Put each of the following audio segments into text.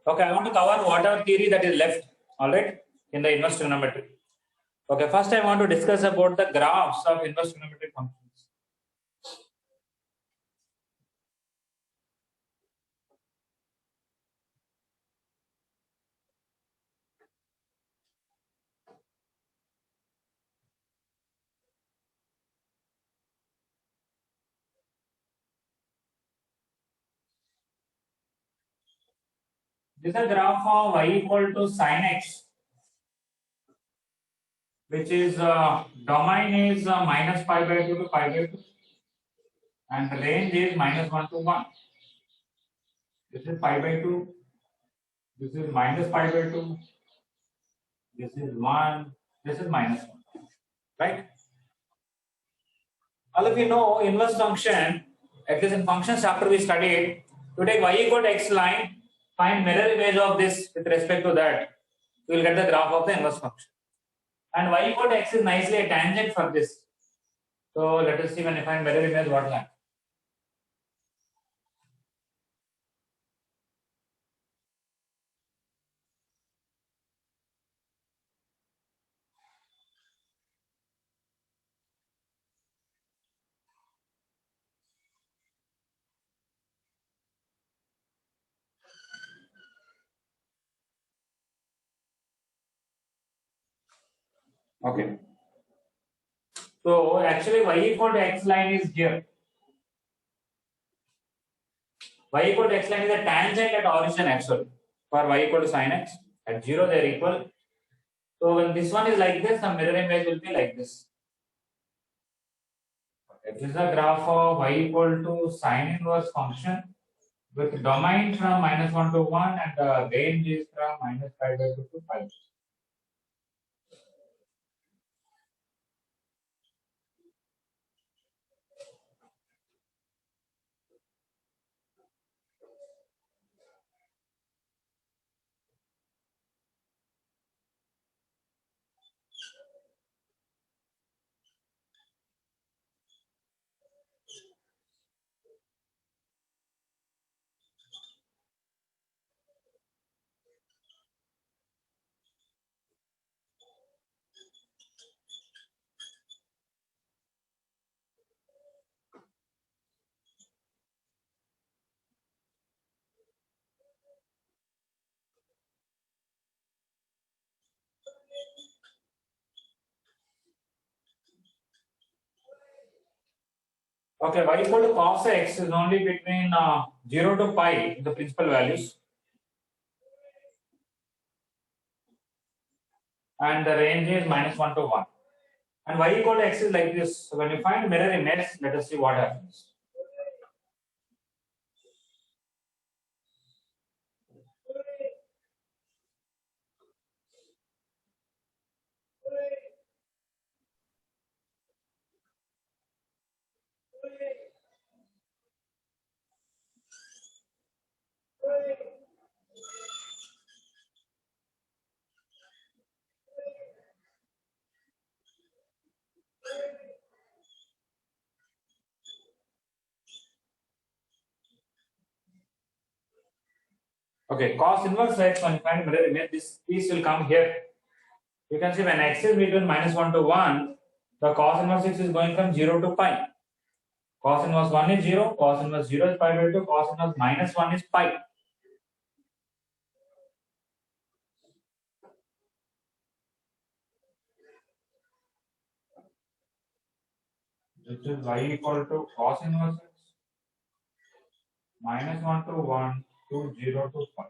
Okay, I want to cover whatever theory that is left, all right, in the inverse trigonometry. Okay, first I want to discuss about the graphs of inverse trigonometric functions. This is a graph of y equal to sin x, which is domain is minus pi by 2 to pi by 2, and the range is minus 1 to 1. This is pi by 2, this is minus pi by 2, this is 1, this is minus 1, right? All of you know inverse function, at least in functions chapter we studied, to take y equal to x line, find mirror image of this with respect to that, you will get the graph of the inverse function. And y equal to x is nicely a tangent for this. So let us see when I find mirror image what will happen. Okay. So actually y equal to x line is here. Y equal to x line is a tangent at origin actually. For y equal to sin x, at 0 they are equal. So when this one is like this, the mirror image will be like this. Okay. This is a graph of y equal to sin inverse function with domain from minus 1 to 1 and the range is from minus pi by 2 to pi. Okay, y equal to cos x is only between 0 to pi, the principal values, and the range is minus 1 to 1. And y equal to x is like this. So when you find mirror image, let us see what happens. Okay, cos inverse x, when you find mirror image, this piece will come here. You can see when x is between minus 1 to 1, the cos inverse x is going from 0 to pi. Cos inverse 1 is 0, cos inverse 0 is pi by 2, cos inverse minus 1 is pi. This is y equal to cos inverse x minus 1 to 1 to 0 to pi.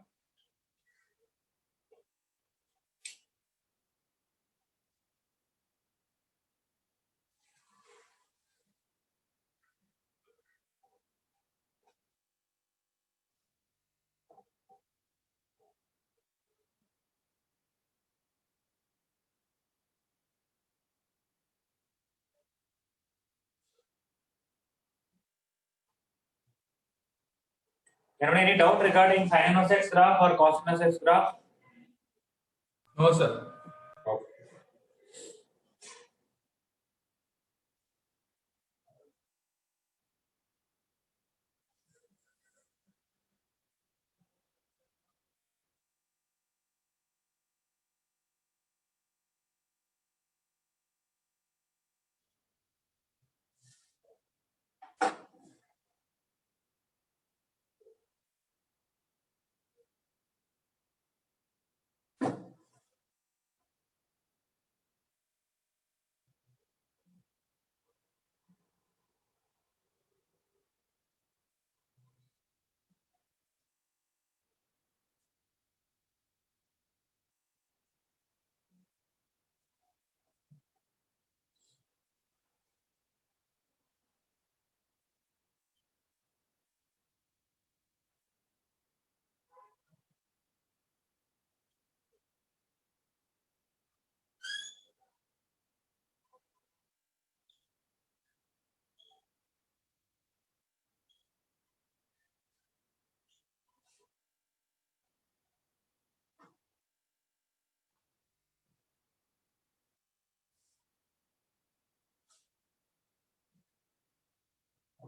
Anyone any doubt regarding sin inverse x graph or cos inverse x graph? No, sir. Okay.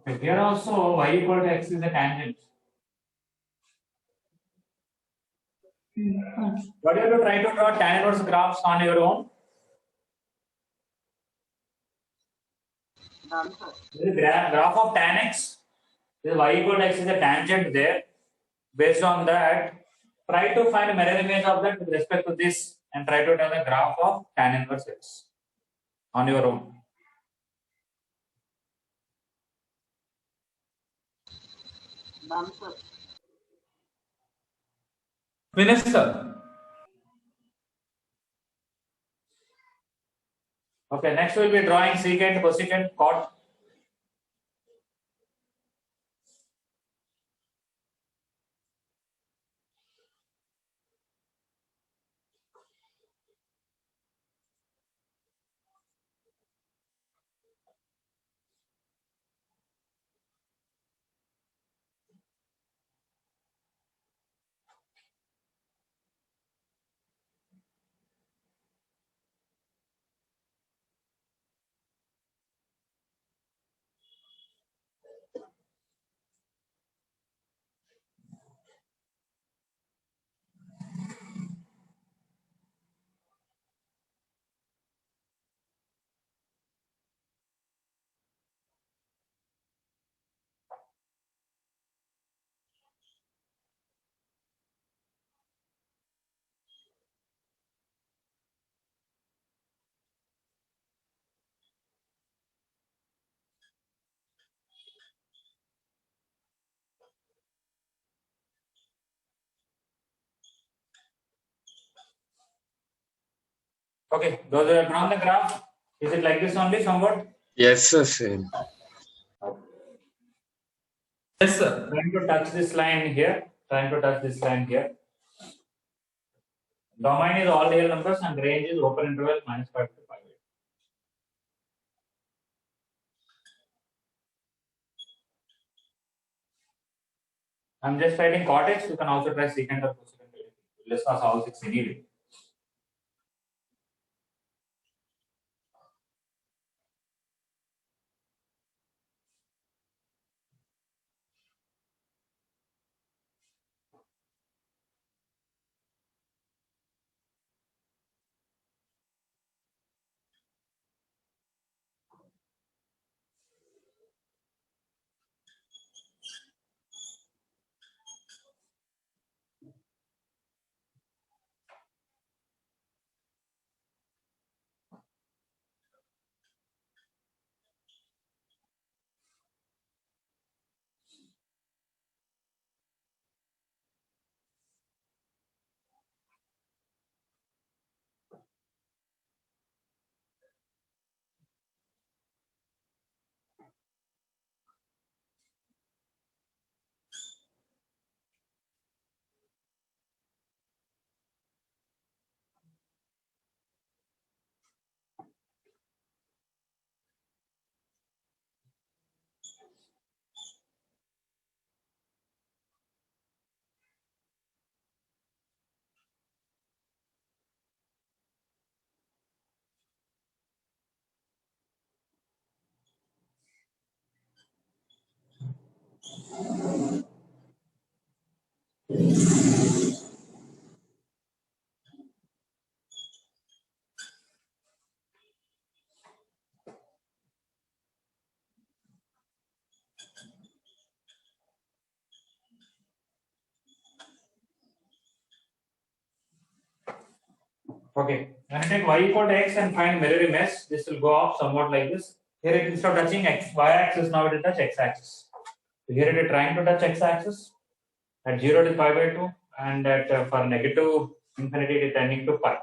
Here also y equal to x is a tangent. What you have to try to draw tan inverse graphs on your own. This is graph of tan x. This y equal to x is a tangent there. Based on that, try to find a mirror image of that with respect to this and try to draw the graph of tan inverse x on your own. Finished, sir. Okay, next we'll be drawing secant, cosecant, cot. Okay, those are drawn the graph. Is it like this only somewhat? Yes, sir, same. Yes, sir. Trying to touch this line here. Trying to touch this line here. Domain is all real numbers and range is open interval minus 5 to 5. I'm just writing cot x. You can also try secant or cosecant. Let's pass all 6 anyway. Okay, when I take y equal to x and find mirror image, this will go off somewhat like this. Here it instead of touching x, y axis, now it will touch x axis. So here it is trying to touch x axis. At 0 it is pi by 2 and at for negative infinity it is tending to pi.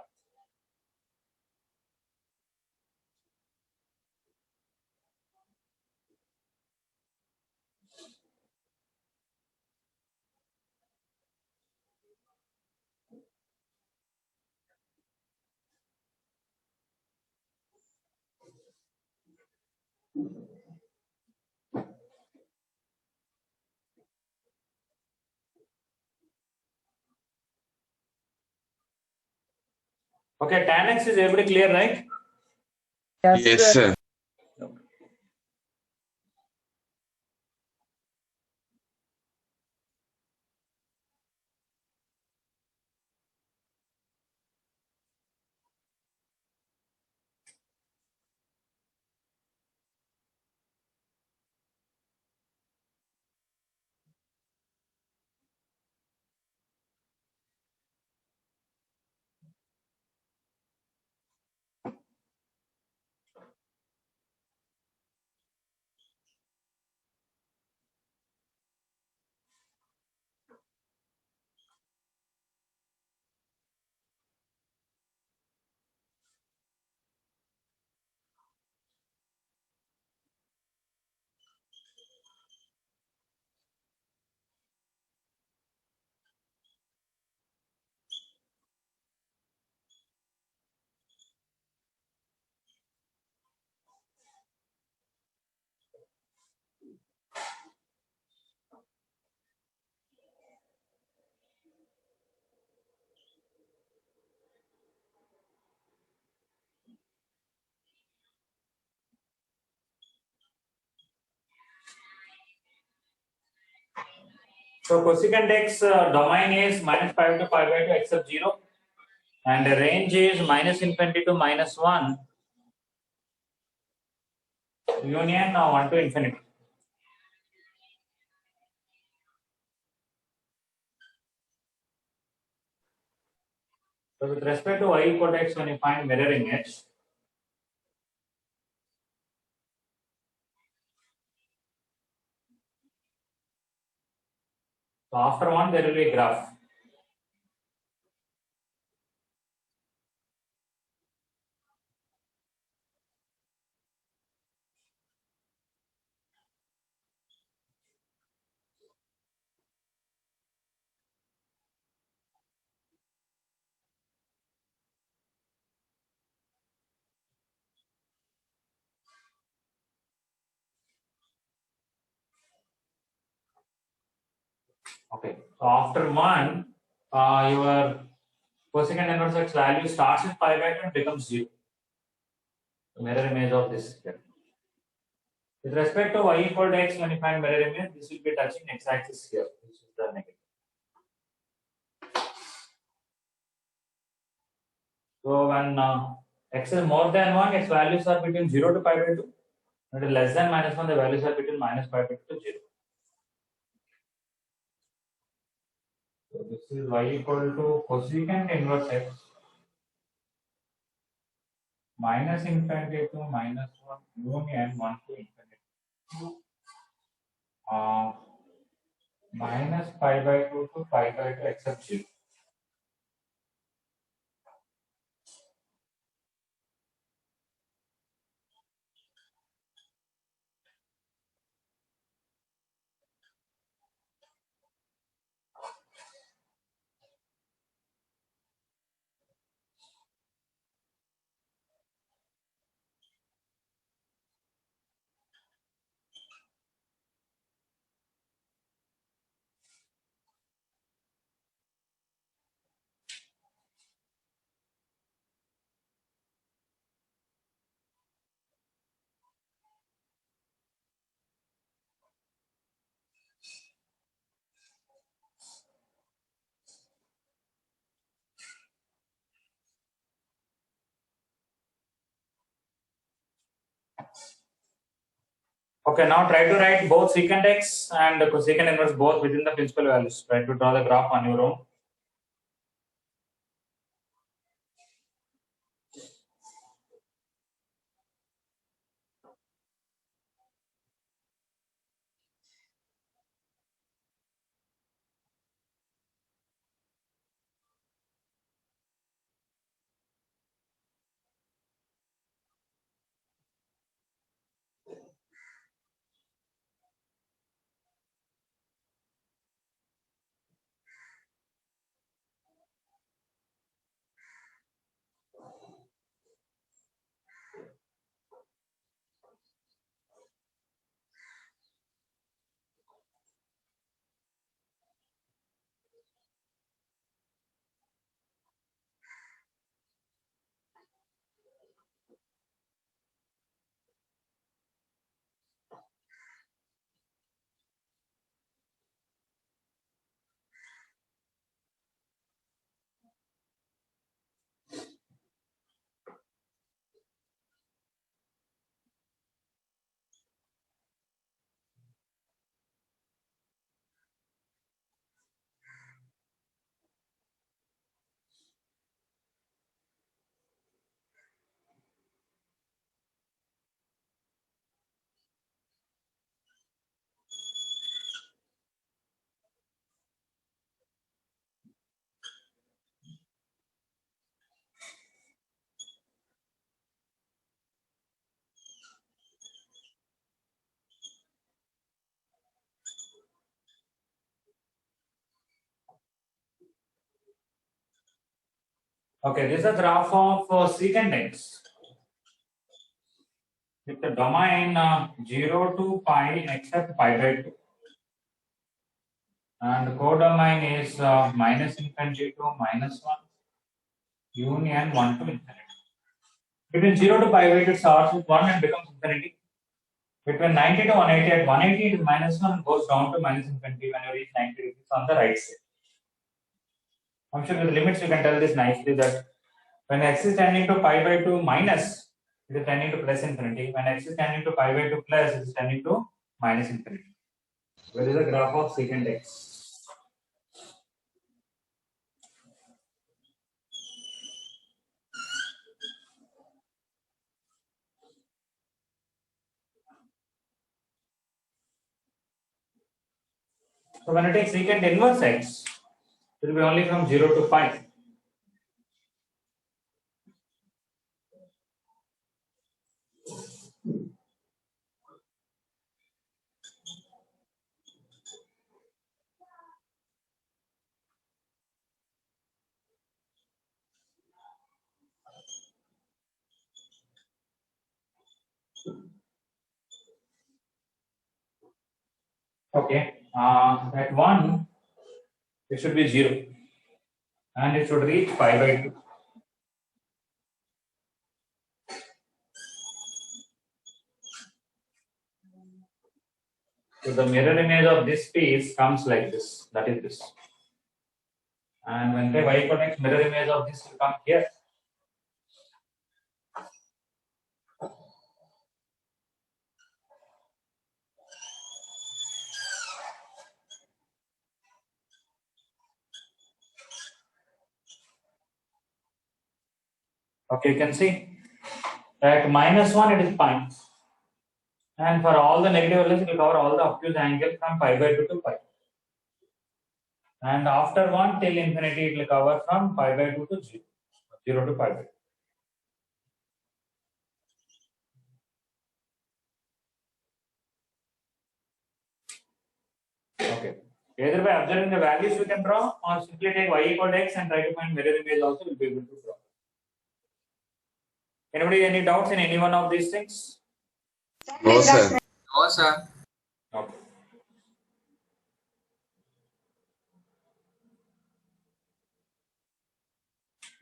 Okay, tan x is everybody clear, right? Yes, sir. So cosecant x domain is minus pi to pi by 2 except 0, and the range is minus infinity to minus 1 union 1 to infinity. So with respect to y equal to x, when you find mirror image, so after 1 there will be a graph. Okay. So after 1, your cosecant inverse x value starts with pi by 2 and becomes 0. The mirror image of this here. With respect to y equal to x, when you find mirror image, this will be touching x axis here, which is the negative. So when x is more than 1, its values are between 0 to pi by 2. When it is less than minus 1, the values are between minus pi by 2 to 0. So this is y equal to cosecant inverse x minus infinity to minus 1 union 1 to infinity. Minus pi by 2 to pi by 2 except 0. Okay, now try to write both secant x and cosecant inverse both within the principal values. Try to draw the graph on your own. Okay, this is a graph of secant x with the domain 0 to pi except pi by 2. And codomain is minus infinity to minus 1 union 1 to infinity. Between 0 to pi by 2 it starts with 1 and becomes infinity. Between 90 to 180, at 180 it is -1 goes down to minus infinity when you reach 90 degrees on the right side. I'm sure with the limits you can tell this nicely that when x is tending to pi by 2 minus, it is tending to plus infinity. When x is tending to pi by 2 plus, it is tending to minus infinity. Where is the graph of secant x? So when you take secant inverse x, it will be only from 0 to pi. Okay. At 1, it should be 0. And it should reach pi by 2. So the mirror image of this piece comes like this. That is this. And when the y connects, mirror image of this will come here. Okay, you can see at -1 it is pi. And for all the negative values, it will cover all the obtuse angle from pi by 2 to pi. And after 1 till infinity, it will cover from pi by 2 to 0, 0 to pi by 2. Okay. Either by observing the values we can draw, or simply take y equal to x and try to find mirror image also will be able to draw. Anybody any doubts in any one of these things? No, sir. No, sir. Okay.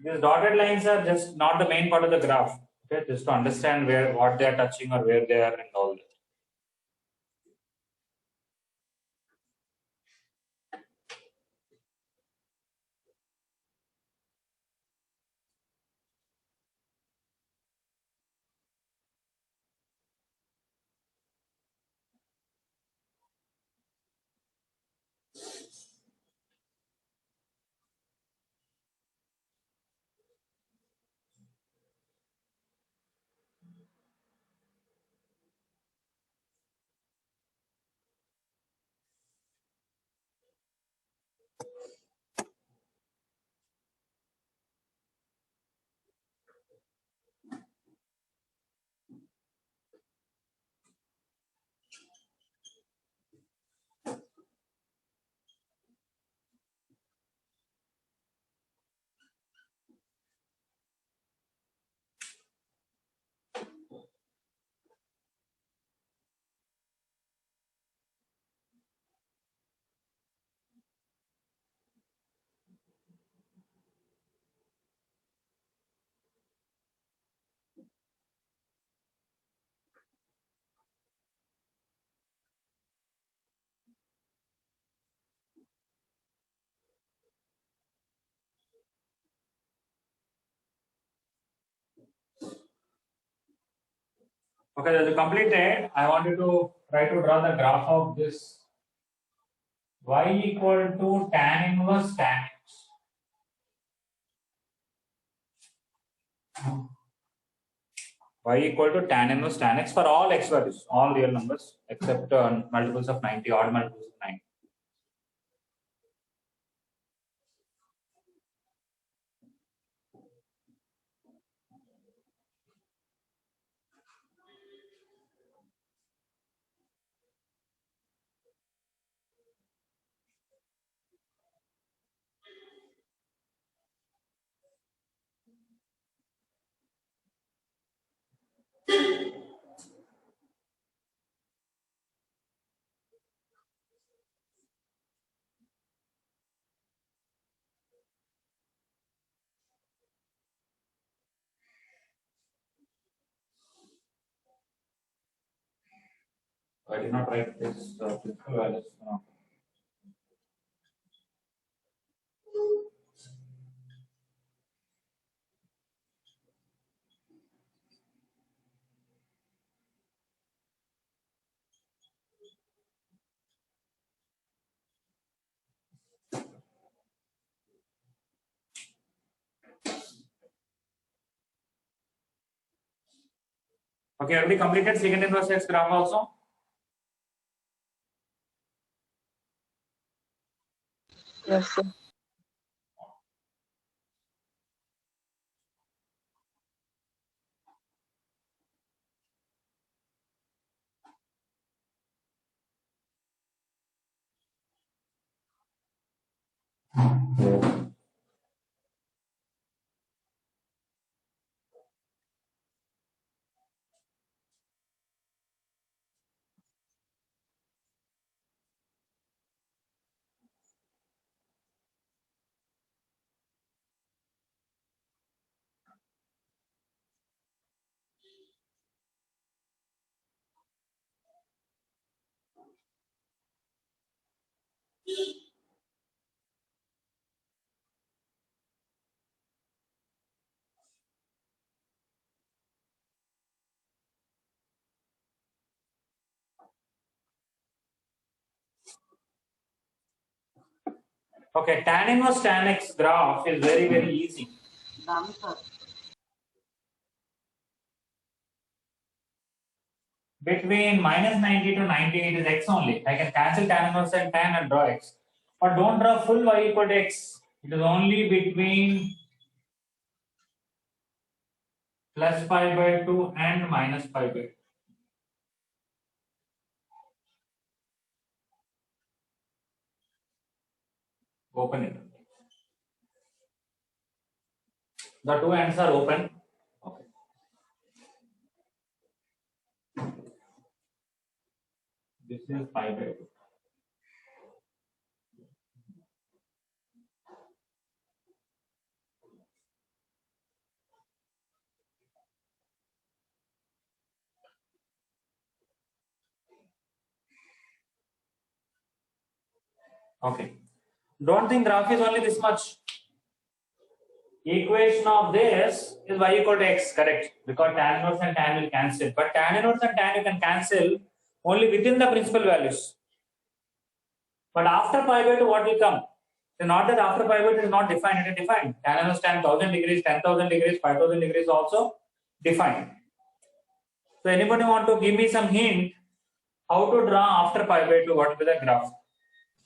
These dotted lines are just not the main part of the graph. Okay, just to understand where what they are touching or where they are and all that. Okay, that's completed. I want you to try to draw the graph of this y equal to tan inverse tan x. Y equal to tan inverse tan x for all x values, all real numbers except multiples of 90, odd multiples of 90. I did not write this principal values. No. Okay, everybody completed secant inverse x graph also? Yes, sir. Okay, tan inverse tan x graph is very easy. Done, sir. Between minus 90 to 90, it is x only. I can cancel tan inverse and tan and draw x. But don't draw full y equal to x. It is only between plus pi by 2 and minus pi by 2. Open it. The two ends are open. Okay. This is pi by 2. Okay. Don't think graph is only this much. Equation of this is y equal to x, correct? Because tan inverse and tan will cancel. But tan inverse and tan you can cancel only within the principal values. But after pi by 2, what will come? So not that after pi by 2 is not defined, it is defined. Tan inverse tan 1000 degrees, 10,000 degrees, 5000 degrees also defined. So anybody want to give me some hint how to draw after pi by 2? What will be the graph?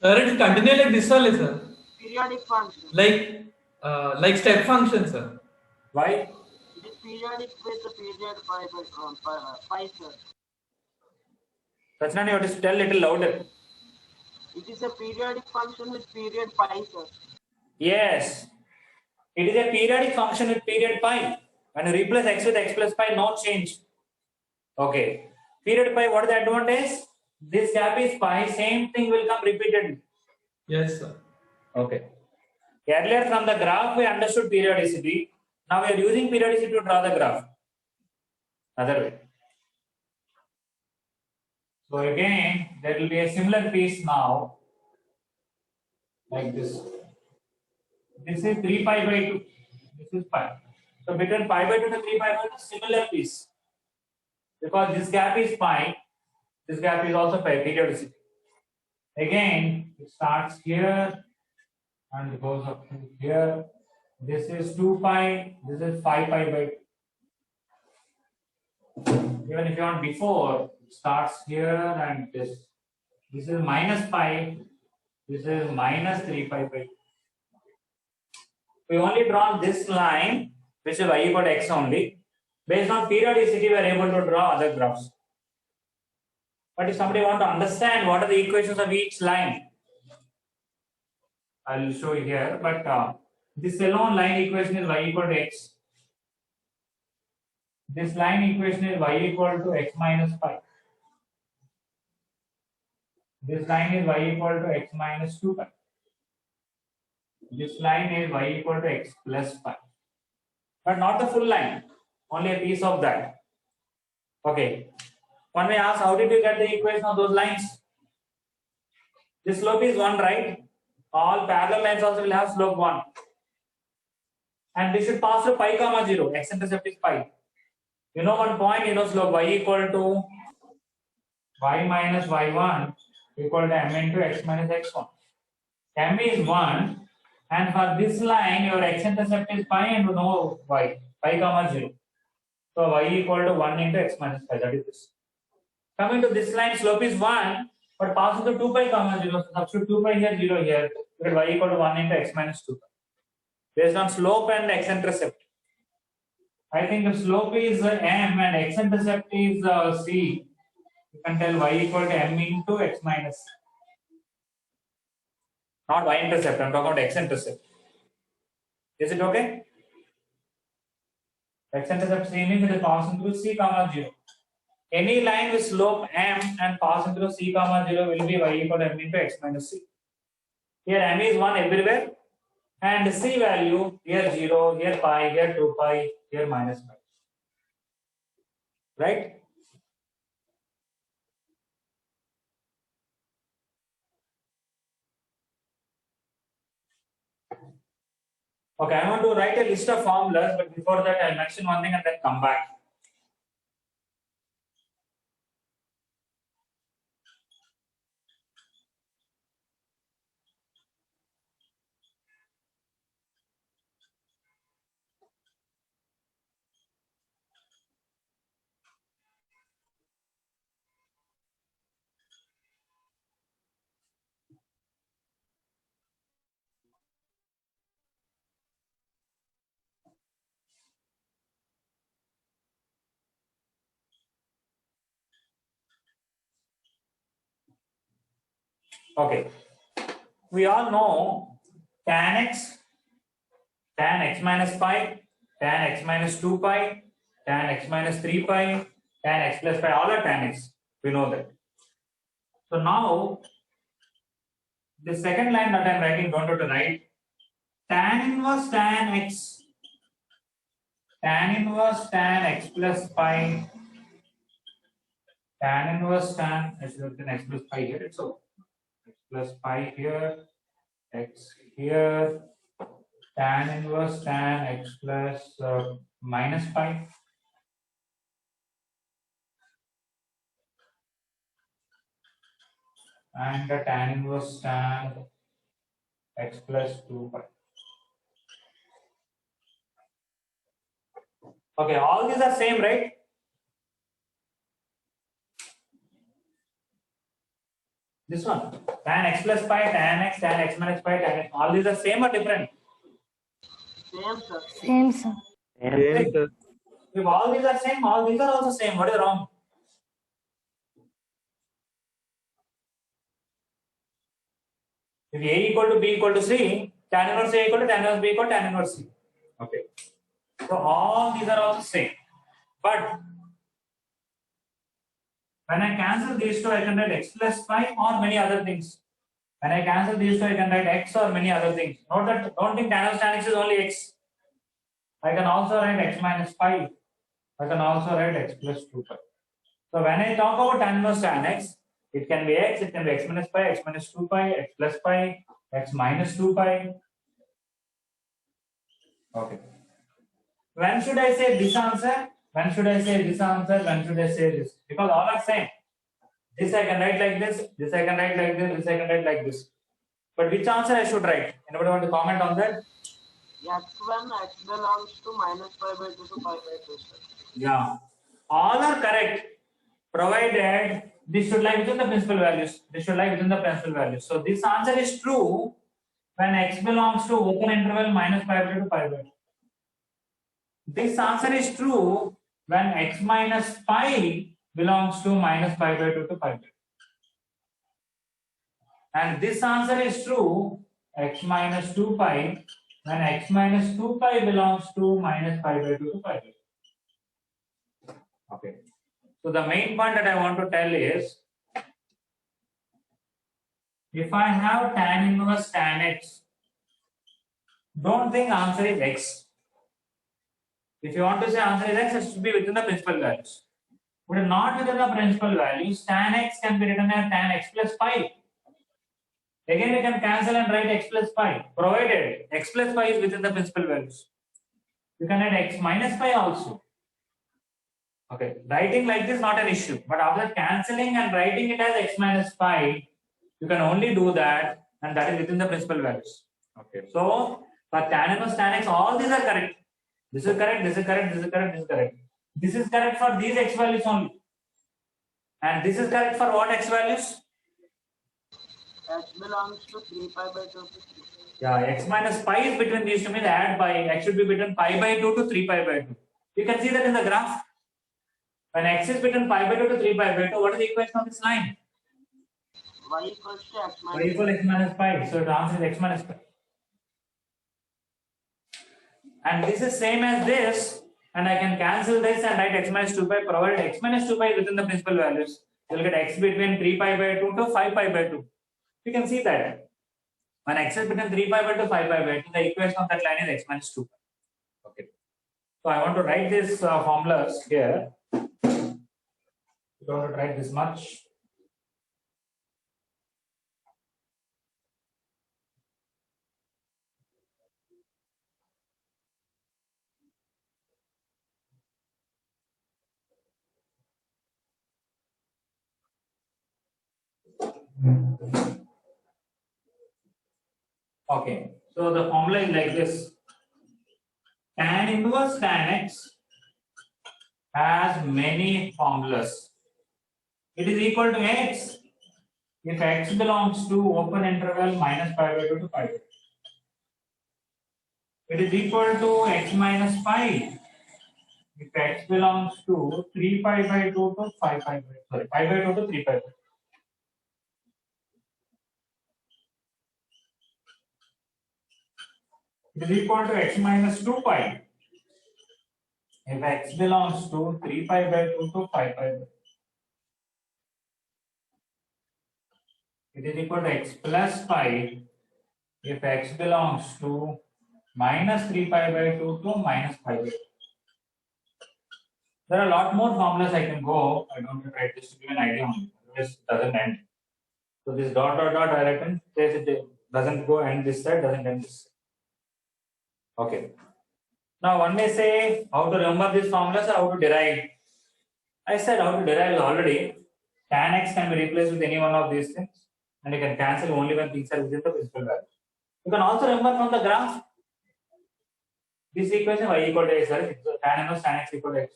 Sir, it continue like this only, sir. Periodic function. Like step function, sir. Why? It is periodic with the period pi, sir. Rachna, you have to tell little louder. It is a periodic function with period pi, sir. Yes. It is a periodic function with period pi. When you replace x with x plus pi, no change. Okay. Period pi, what is the advantage? This gap is pi, same thing will come repeated. Yes, sir. Okay. Earlier from the graph we understood periodicity. Now we are using periodicity to draw the graph. Other way. So again, there will be a similar piece now. Like this. This is 3 pi by 2. This is pi. So between pi by 2 to 3 pi by 2 is similar piece. Because this gap is pi, this gap is also pi, periodicity. Again, it starts here and goes up to here. This is 2 pi, this is 5 pi by 2. Even if you want before, it starts here and this. This is minus pi, this is minus 3 pi by 2. We only drawn this line, which is y equal to x only. Based on periodicity, we are able to draw other graphs. But if somebody want to understand what are the equations of each line, I will show you here. But this alone line equation is y equal to x. This line equation is y equal to x minus pi. This line is y equal to x minus 2 pi. This line is y equal to x plus pi. But not the full line, only a piece of that. Okay. One may ask, how did you get the equation of those lines? This slope is 1, right? All parallel lines also will have slope 1. And this should pass through pi comma 0. X-intercept is pi. You know one point, you know slope y equal to y minus y1 equal to m into x minus x1. M is 1, and for this line, your x-intercept is pi and you know y, pi comma 0. So y equal to 1 into x minus pi, that is this. Coming to this line, slope is 1, but passing to 2 pi comma 0, so substitute 2 pi here, 0 here, you get y equal to 1 into x minus 2 pi. Based on slope and x-intercept. I think if slope is m and x-intercept is c, you can tell y equal to m into x minus. Not y-intercept, I'm talking about x-intercept. Is it okay? X-intercept c means it is passing through c comma 0. Any line with slope m and passing through c comma 0 will be y equal to m into x minus c. Here m is 1 everywhere, and c value here 0, here pi, here 2 pi, here minus pi. Right? Okay, I want to write a list of formulas, but before that I'll mention one thing and then come back. Okay, we all know tan x minus pi, tan x minus 2 pi, tan x minus 3 pi, tan x plus pi, all are tan x. We know that. So now, the second line that I am writing, don't have to write. Tan inverse tan x plus pi, tan inverse tan, I should have written x plus pi here, it's okay. X plus pi here, x here, tan inverse tan x plus minus pi. And the tan inverse tan x plus 2 pi. Okay, all these are same, right? This one, tan x plus pi, tan x minus pi, tan x, all these are same or different? Same, sir. Same, sir. Same, sir. If all these are same, all these are also same. What is wrong? If A equal to B equal to C, tan inverse A equal to tan inverse B equal to tan inverse C. Okay. So all these are also same. But when I cancel these two, I can write x plus pi or many other things. When I cancel these two, I can write x or many other things. Note that don't think tan inverse tan x is only x. I can also write x minus pi. I can also write x plus 2 pi. So when I talk about tan inverse tan x, it can be x, it can be x minus pi, x minus 2 pi, x plus pi, x minus 2 pi. Okay. When should I say this answer? When should I say this answer? When should I say this? Because all are same. This I can write like this, this I can write like this, this I can write like this. But which answer I should write? Anybody want to comment on that? X when x belongs to minus pi by 2 to pi by 2, sir. Yeah. All are correct, provided this should lie within the principal values. This should lie within the principal values. So this answer is true when x belongs to open interval minus pi by 2 to pi by 2. This answer is true when x minus pi belongs to minus pi by 2 to pi by 2. And this answer is true x minus 2 pi when x minus 2 pi belongs to minus pi by 2 to pi by 2. Okay. So the main point that I want to tell is, if I have tan inverse tan x, don't think answer is x. If you want to say answer is x, it should be within the principal values. but not within the principal values, tan x can be written as tan x plus pi. Again, we can cancel and write x plus pi, provided x plus pi is within the principal values. You can add x minus pi also. Okay, writing like this not an issue, but after cancelling and writing it as x minus pi, you can only do that, and that is within the principal values. Okay. So for tan inverse tan x, all these are correct. This is correct, this is correct, this is correct, this is correct. This is correct for these x values only. And this is correct for what x values? X belongs to 3 pi by 2 to 3. Yeah, x minus pi is between these two, means add pi. X should be between pi by 2 to 3 pi by 2. You can see that in the graph. When x is between pi by 2 to 3 pi by 2, what is the equation of this line? Y equals to x Y minus equal x minus pi. So the answer is x minus pi. And this is same as this. And I can cancel this and write x minus 2 pi, provided x minus 2 pi is within the principal values. You will get x between 3 pi by 2 to 5 pi by 2. You can see that. When x is between 3 pi by 2 5 pi by 2, the equation of that line is x minus 2 pi. Okay. So I want to write these formulas here. You don't have to write this much. Okay, so the formula is like this. Tan inverse tan x has many formulas. It is equal to x if x belongs to open interval minus pi by 2 to pi by 2. It is equal to x minus pi if x belongs to 3 pi by 2 to 5 pi by 2. Sorry, pi by 2 to 3 pi by 2. It is equal to x minus 2 pi if x belongs to 3 pi by 2 to 5 pi by 2. It is equal to x plus pi if x belongs to minus 3 pi by 2 to minus pi by 2. There are a lot more formulas I can go. I don't write this to give an idea only. Otherwise it doesn't end. So this dot dot dot I reckon says it doesn't go end this side, doesn't end this side. Okay. Now one may say how to remember these formulas or how to derive. I said how to derive already. Tan x can be replaced with any one of these things, and you can cancel only when things are within the principal value. You can also remember from the graph this equation y equal to x, right? So tan inverse tan x equal to x.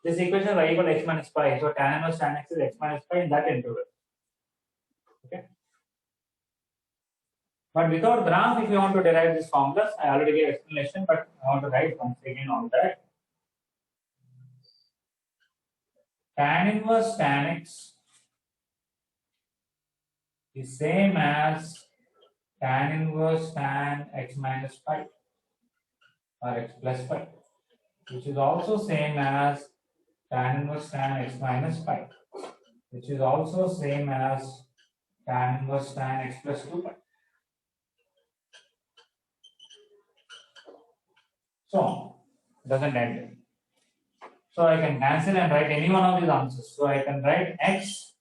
This equation y equal to x minus pi. So tan inverse tan x is x minus pi in that interval. Okay. But without graph, if you want to derive these formulas, I already gave explanation, but I want to write once again on that. Tan inverse tan x is same as tan inverse tan x minus pi or x plus pi, which is also same as tan inverse tan x minus pi, which is also same as tan inverse tan x plus 2 pi. So doesn't end. So I can cancel and write any one of these answers. So I can write x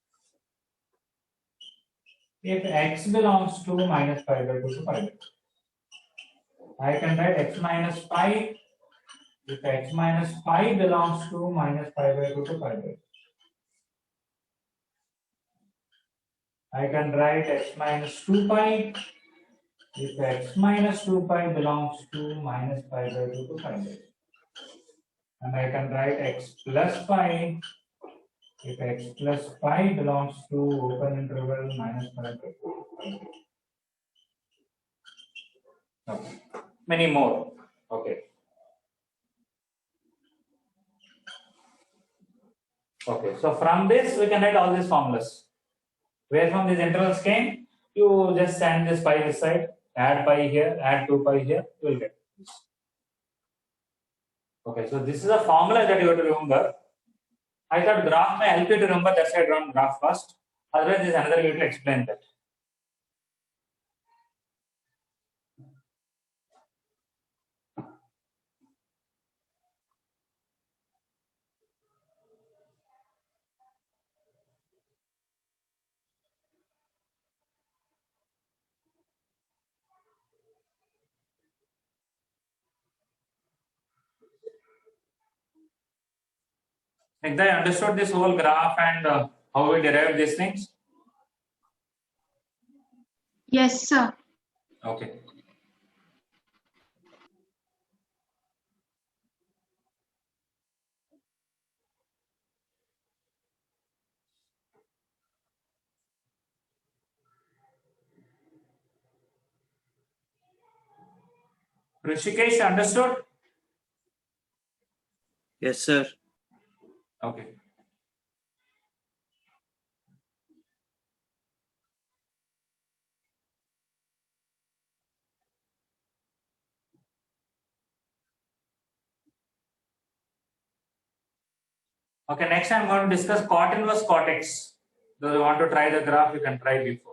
if x belongs to minus pi by 2 to pi by 2. I can write x minus pi if x minus pi belongs to minus pi by 2 to pi by 2. I can write x minus 2 pi if x minus 2 pi belongs to minus pi by 2 to pi by 2. And I can write x plus pi if x plus pi belongs to open interval minus pi by 2 to pi by 2. Okay. Many more. Okay. Okay. So from this we can write all these formulas. Where from these intervals came, you just send this pi this side, add pi here, add 2 pi here, you will get this. Okay, so this is a formula that you have to remember. I thought graph may help you to remember, that's why I drawn graph first. Otherwise, there is another way to explain that. Like I understood this whole graph and how we derived these things. Yes, sir. Okay. Rishikesh, understood? Yes, sir. Okay. Okay, next I'm going to discuss cot inverse cot x. Those who want to try the graph, you can try before.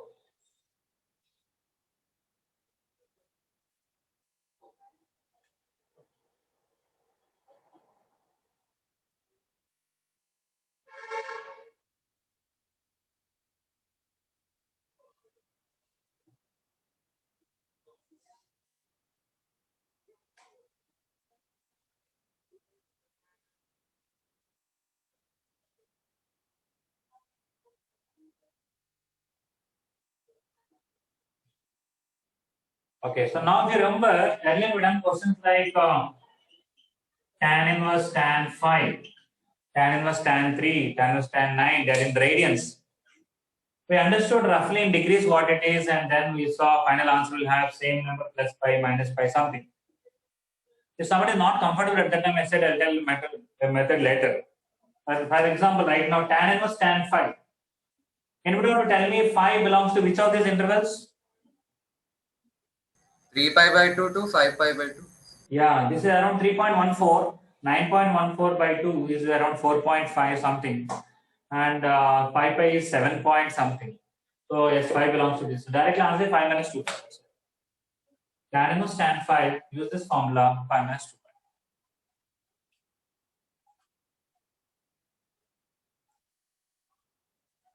Okay, so now if you remember, earlier we done questions like tan inverse tan 5, tan inverse tan 3, tan inverse tan 9, that in radians. We understood roughly in degrees what it is, and then we saw final answer will have same number plus pi minus pi something. If somebody is not comfortable at that time, I said I'll tell you the method later. For example, right now tan inverse tan 5. Anybody want to tell me 5 belongs to which of these intervals? 3 pi by 2 to 5 pi by 2. Yeah, this is around 3.14. 9.14 by 2 is around 4.5 something. And 5 pi is 7 point something. So yes, 5 belongs to this. So directly answer 5 minus 2. Tan inverse tan 5, use this formula 5 minus 2.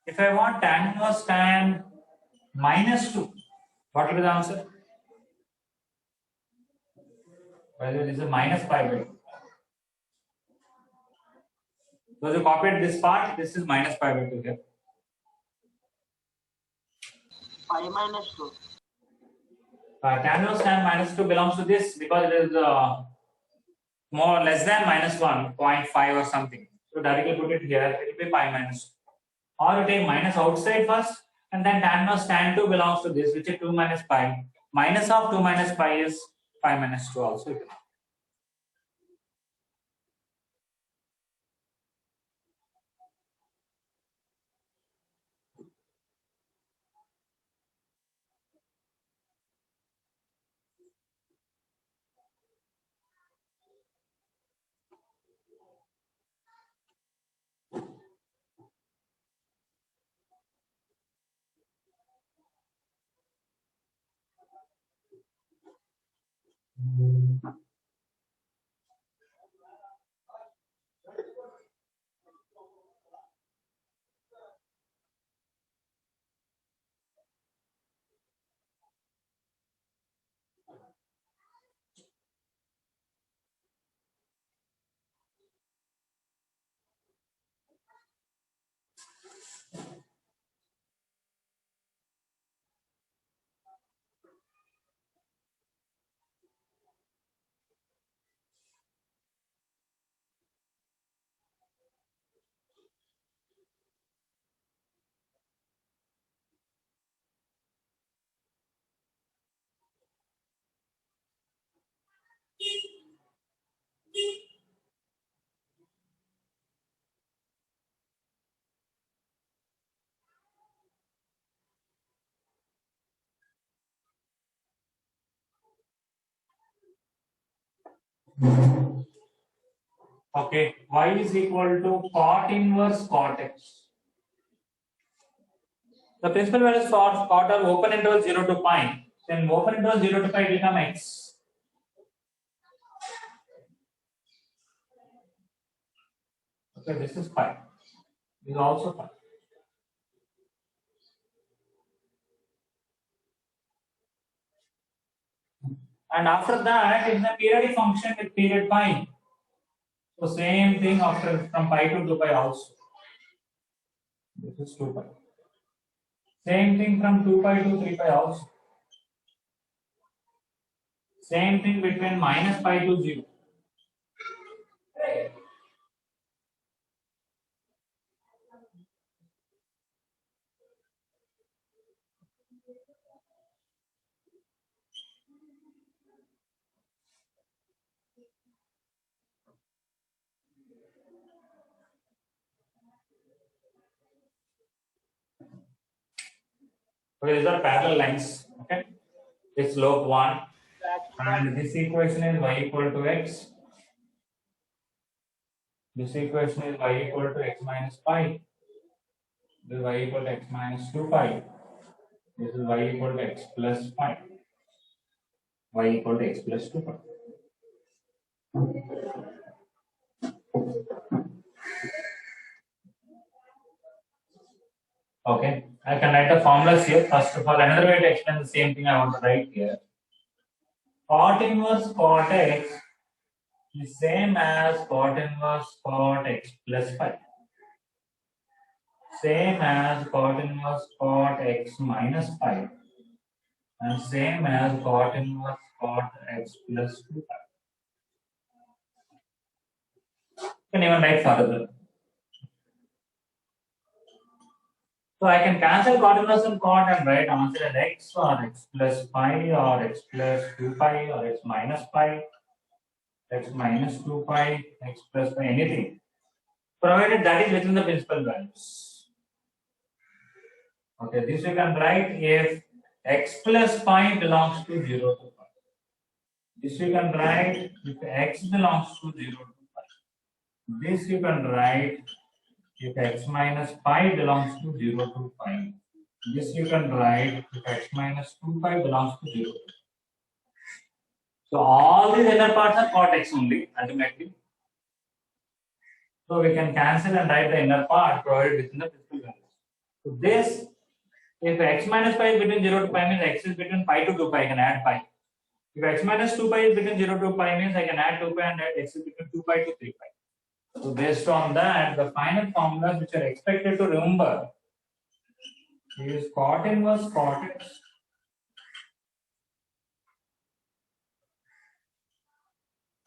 If I want tan inverse tan minus 2, what will be the answer? By the way, this is minus pi by 2. So you copied this part, this is minus pi by 2 here. Pi minus 2. Tan inverse tan minus 2 belongs to this because it is more less than minus 1, 0.5 or something. So directly put it here, it will be pi minus 2. Or you take minus outside first, and then tan inverse tan 2 belongs to this, which is 2 minus pi. Minus of 2 minus pi is pi minus 2 also. Okay, y is equal to cot inverse cot x. The principal values for cot are open interval 0 to pi. Then open interval 0 to pi will become x. Okay, this is pi. This is also pi. And after that, it is a periodic function with period pi. So same thing after from pi to 2 pi also. This is 2 pi. Same thing from 2 pi to 3 pi also. Same thing between minus pi to 0. Okay, these are parallel lines. Okay, it's slope 1, and this equation is y equal to x. This equation is y equal to x minus pi. This is y equal to x minus 2 pi. This is y equal to x plus pi. Y equal to x plus 2 pi. Okay, I can write the formulas here. First of all, another way to explain the same thing I want to write here. Cot inverse cot x is same as cot inverse cot x plus pi. Same as cot inverse cot x minus pi. And same as cot inverse cot x plus 2 pi. You can even write further. So I can cancel cot inverse and cot and write answer as x or x plus pi or x plus 2 pi or x minus pi, x minus 2 pi, x plus pi, anything. Provided that is within the principal values. Okay, this you can write if x plus pi belongs to 0 to pi. This you can write if x belongs to 0 to pi. This you can write if x minus pi belongs to 0 to pi. This you can write if x minus 2 pi belongs to 0 to pi. So all these inner parts are cot x only ultimately. So we can cancel and write the inner part provided within the principal values. So this, if x minus pi is between 0 to pi means x is between pi to 2 pi, I can add pi. If x minus 2 pi is between 0 to pi means I can add 2 pi and add x is between 2 pi to 3 pi. So based on that, the final formulas which are expected to remember is cot inverse cot x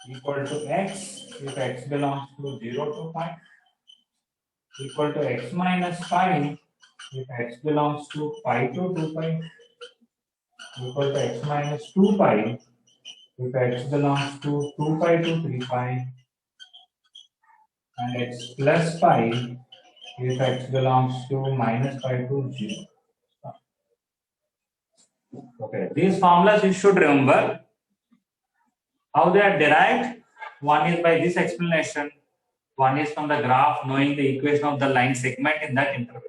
equal to x if x belongs to 0 to pi, equal to x minus pi if x belongs to pi to 2 pi, equal to x minus 2 pi if x belongs to 2 pi to 3 pi, and x plus pi if x belongs to minus pi to 0. Okay, these formulas you should remember. How they are derived? One is by this explanation, one is from the graph, knowing the equation of the line segment in that interval.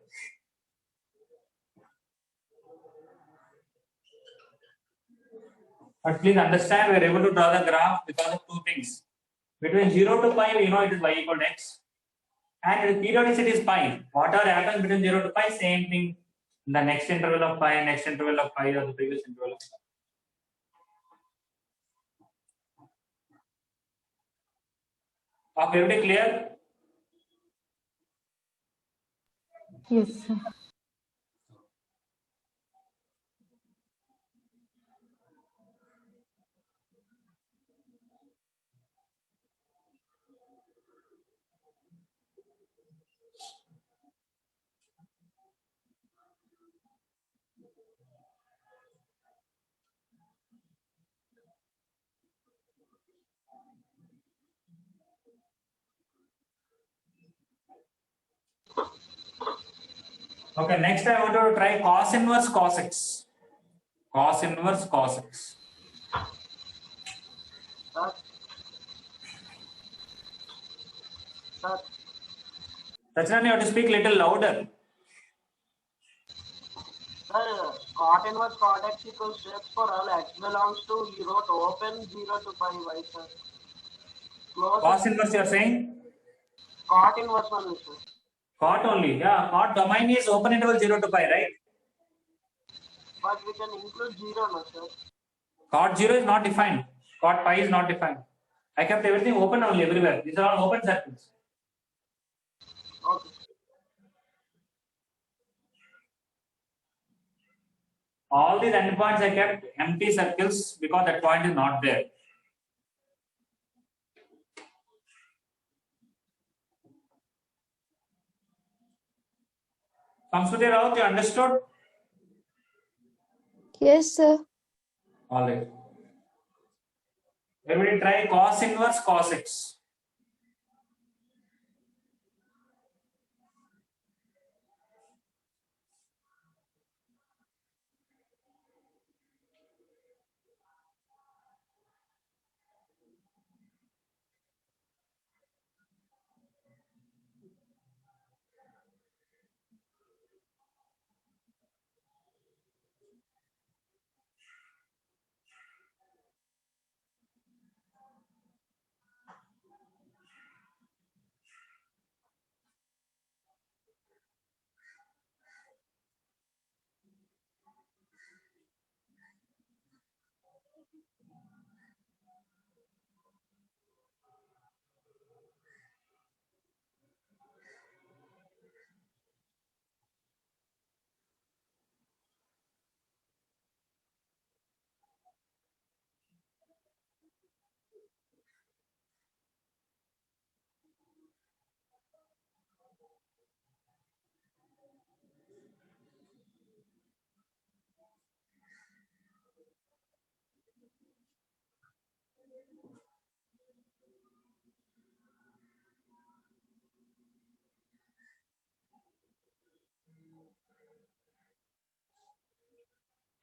But please understand, we are able to draw the graph because of two things. Between 0 to pi, we know it is y equal to x. And the periodicity is pi. Whatever happens between 0 to pi, same thing in the next interval of pi, next interval of pi, or the previous interval of pi. Okay, everybody clear? Yes, sir. Okay, next I want to try cos inverse cos x. Cos inverse cos x. Sir, Sachana, you have to speak little louder. sir, cot inverse cot x equals to x for all x belongs to 0 to open 0 to pi y, sir. Close Cos inverse you are saying? cot inverse only, sir. Cot only. Yeah, cot domain is open interval 0 to pi, right? But we can include 0, no, sir. Cot 0 is not defined. Cot pi is not defined. I kept everything open only everywhere. These are all open circles. Okay. All these endpoints I kept empty circles because that point is not there. Samsuti Rao, you understood? Yes, sir. All right. Everybody try cos inverse cos x.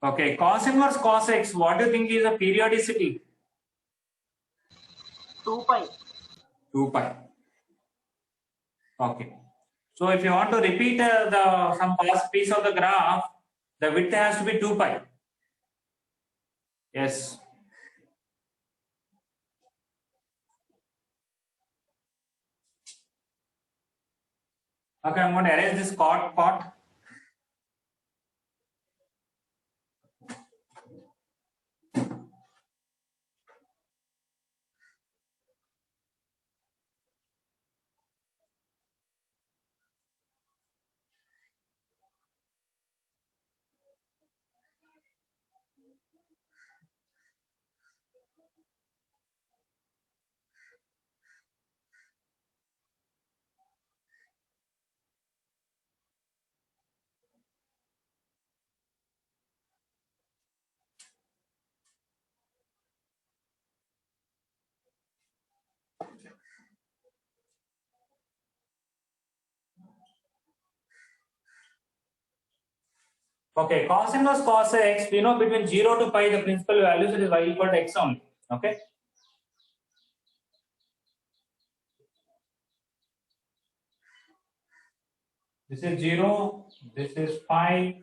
Okay, cos inverse cos x. What do you think is the periodicity? 2 pi. 2 pi. Okay. So if you want to repeat some piece of the graph, the width has to be 2 pi. Yes. Okay, I'm going to erase this part. Okay, cos inverse cos x, we know between 0 to pi the principal values, it is y equal to x only. Okay. This is 0, this is pi,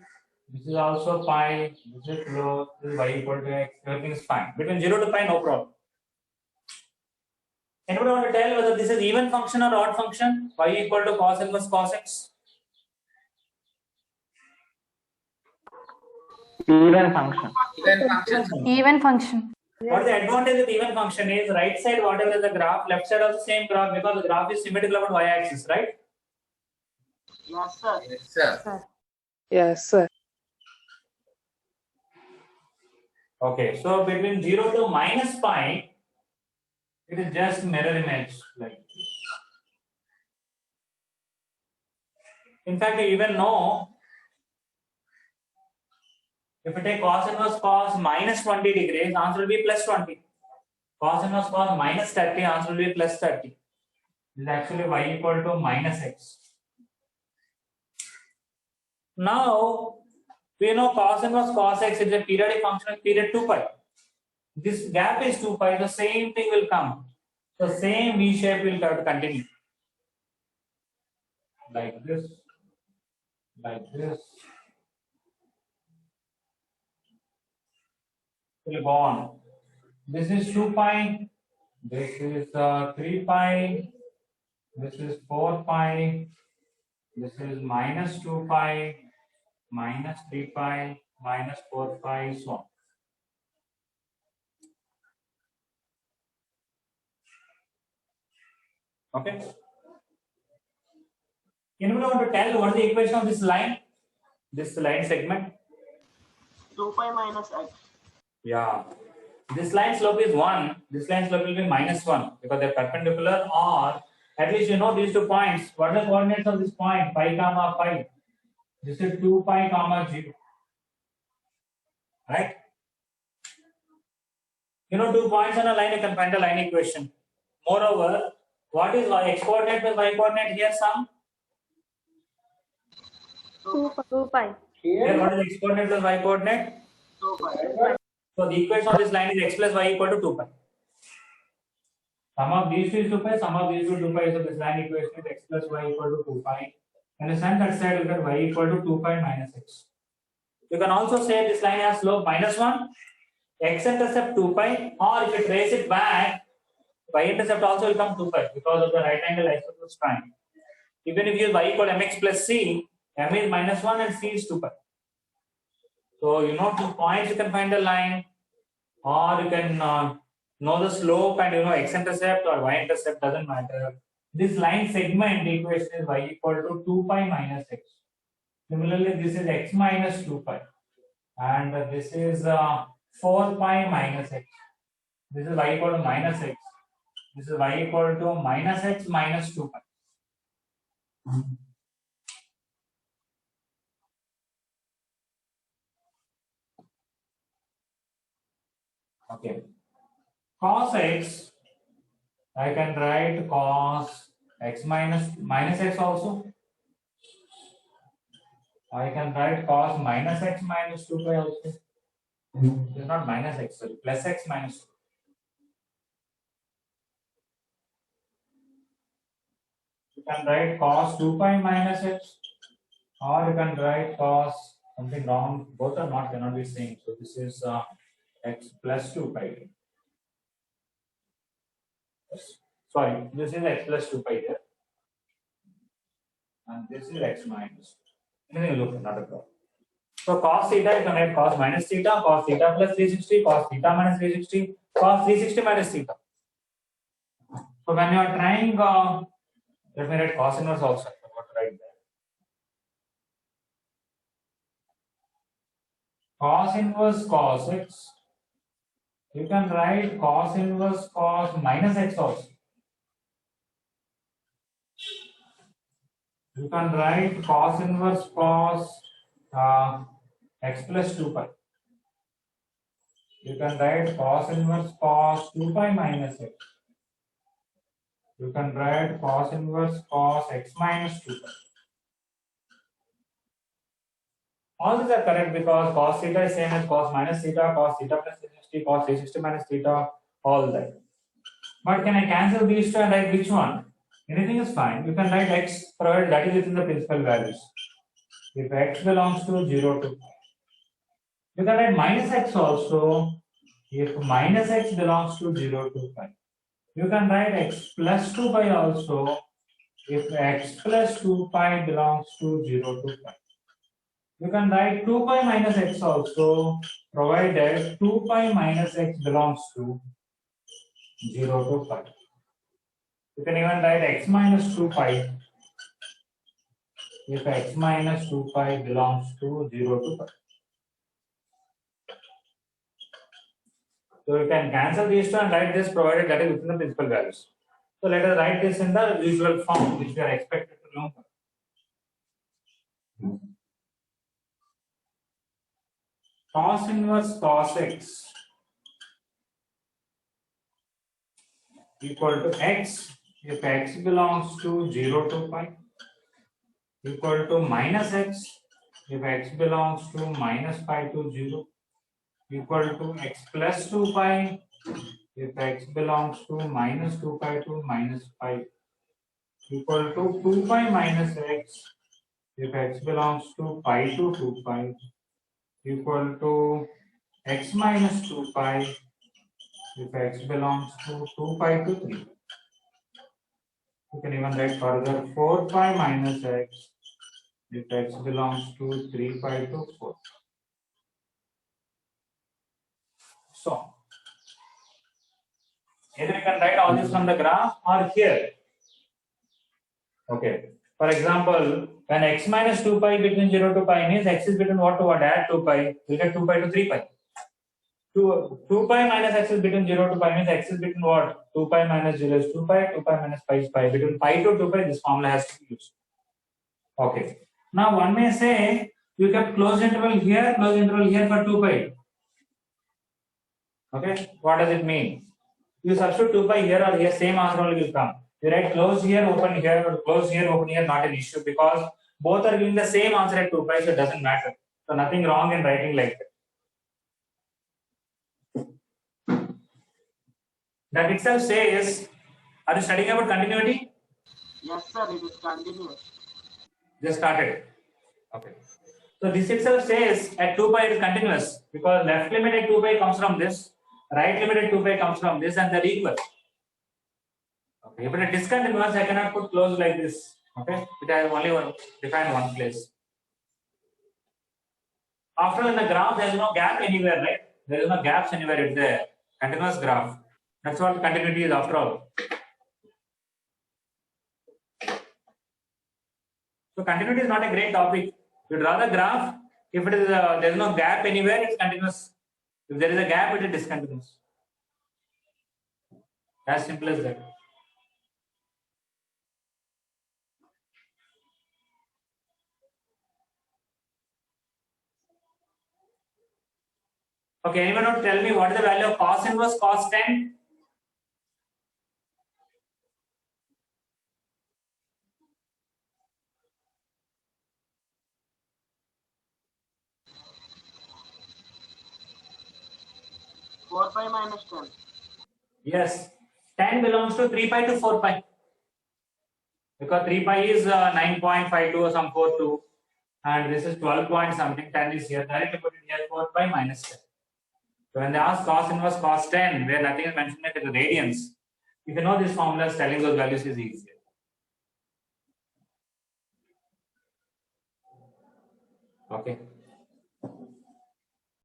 this is also pi, this is low, this is y equal to x, everything is fine. Between 0 to pi, no problem. Anybody want to tell whether this is even function or odd function? Y equal to cos inverse cos x? Even function. Even function. Even function. What the advantage of even function is, right side whatever is the graph, left side also same graph because the graph is symmetrical about y axis, right? Yes, sir. Yes, sir. Yes, sir. Okay, so between 0 to minus pi, it is just mirror image like this. In fact, you even know if you take cos inverse cos minus 20 degrees, answer will be plus 20. Cos inverse cos minus 30, answer will be plus 30. This is actually y equal to minus x. Now, we know cos inverse cos x is a periodic function of period 2 pi. This gap is 2 pi, the same thing will come. The same V shape will continue. Like this. Like this. Will go on. This is 2 pi. This is 3 pi. This is 4 pi. This is minus 2 pi. Minus 3 pi. Minus 4 pi. So on. Okay. Anyone want to tell what is the equation of this line? This line segment? 2 pi minus x. Yeah. This line slope is 1. This line slope will be -1 because they're perpendicular, or at least you know these 2 points. What are the coordinates of this point? Pi comma pi. This is 2 pi comma 0. Right? You know 2 points on a line, you can find a line equation. Moreover, what is y x coordinate plus y coordinate here? Sum. 2 pi. Here, what is x coordinate plus y coordinate? 2 pi. So the equation of this line is x plus y equal to 2 pi. Sum of these two is 2 pi, sum of these two 2 pi. So this line equation is x plus y equal to 2 pi. And the same that side will get y equal to 2 pi minus x. You can also say this line has slope -1, x-intercept 2 pi, or if you trace it back, y-intercept also will come 2 pi because of the right angle isosceles triangle. Even if you use y equal to mx plus c, m is -1 and c is 2 pi. So you know 2 points, you can find a line, or you can know the slope and you know x-intercept or y-intercept, doesn't matter. This line segment equation is y equal to 2 pi minus x. Similarly, this is x minus 2 pi, and this is 4 pi minus x. This is y equal to minus x. This is y equal to minus x minus 2 pi. Okay. Cos x, I can write cos x minus x also. I can write cos minus x minus 2 pi also. It is not minus x, sorry, plus x minus 2. You can write cos 2 pi minus x, or you can write cos something wrong. Both are not, cannot be same. So this is x plus 2 pi. Sorry, this is x plus 2 pi here, and this is x minus 2. Anything look, not a problem. So cos theta, you can write cos minus theta, cos theta plus 360, cos theta minus 360, cos 360 minus theta. So when you are trying, let me write cos inverse also. I forgot to write that. Cos inverse cos x. You can write cos inverse cos minus x also. You can write cos inverse cos x plus 2 pi. You can write cos inverse cos 2 pi minus x. You can write cos inverse cos x minus 2 pi. All these are correct because cos theta is same as cos minus theta, cos theta plus 360, cos 360 minus theta, all that. But can I cancel these two and write which one? Anything is fine. You can write x provided that is within the principal values. If x belongs to 0 to pi. You can write minus x also if minus x belongs to 0 to pi. You can write x plus 2 pi also if x plus 2 pi belongs to 0 to pi. You can write 2 pi minus x also provided 2 pi minus x belongs to 0 to pi. You can even write x minus 2 pi if x minus 2 pi belongs to 0 to pi. So you can cancel these two and write this provided that is within the principal values. So let us write this in the usual form which we are expected to know. Cos inverse cos x equal to x if x belongs to 0 to pi, equal to minus x if x belongs to minus pi to 0, equal to x plus 2 pi if x belongs to minus 2 pi to minus pi, equal to 2 pi minus x if x belongs to pi to 2 pi, equal to x minus 2 pi if x belongs to 2 pi to 3. You can even write further 4 pi minus x if x belongs to 3 pi to 4. So, either you can write all this from the graph or here. Okay. For example, when x minus 2 pi between 0 to pi means x is between what to what? Add 2 pi. We get 2 pi to 3 pi. 2 pi minus x is between 0 to pi means x is between what? 2 pi minus 0 is 2 pi, 2 pi minus pi is pi. Between pi to 2 pi, this formula has to be used. Okay. Now one may say you kept closed interval here for 2 pi. Okay. What does it mean? You substitute 2 pi here or here, same answer only will come. You write close here, open here, or close here, open here, not an issue because both are giving the same answer at 2 pi, so it doesn't matter. So nothing wrong in writing like that. That itself says, are you studying about continuity? Yes, sir, it is continuous. Just started. Okay. So this itself says at 2 pi it is continuous because left limit at 2 pi comes from this, right limit at 2 pi comes from this, and they're equal. Okay, but a discontinuous I cannot put close like this. Okay, it has only defined one place. After in the graph, there is no gap anywhere, right? There is no gaps anywhere. It's a continuous graph. That's what continuity is after all. So continuity is not a great topic. You draw the graph. If it is there is no gap anywhere, it's continuous. If there is a gap, it is discontinuous. As simple as that. Okay, anyone want to tell me what is the value of cos inverse cos 10? Four pi minus 10. Yes, 10 belongs to 3 pi to 4 pi. Because 3 pi is 9.52 or some 42, and this is 12 point something, 10 is here. Directly put it here 4 pi minus 10. So when they ask cos inverse cos 10, where nothing is mentioned in the radians, if you know these formulas, telling those values is easier. Okay.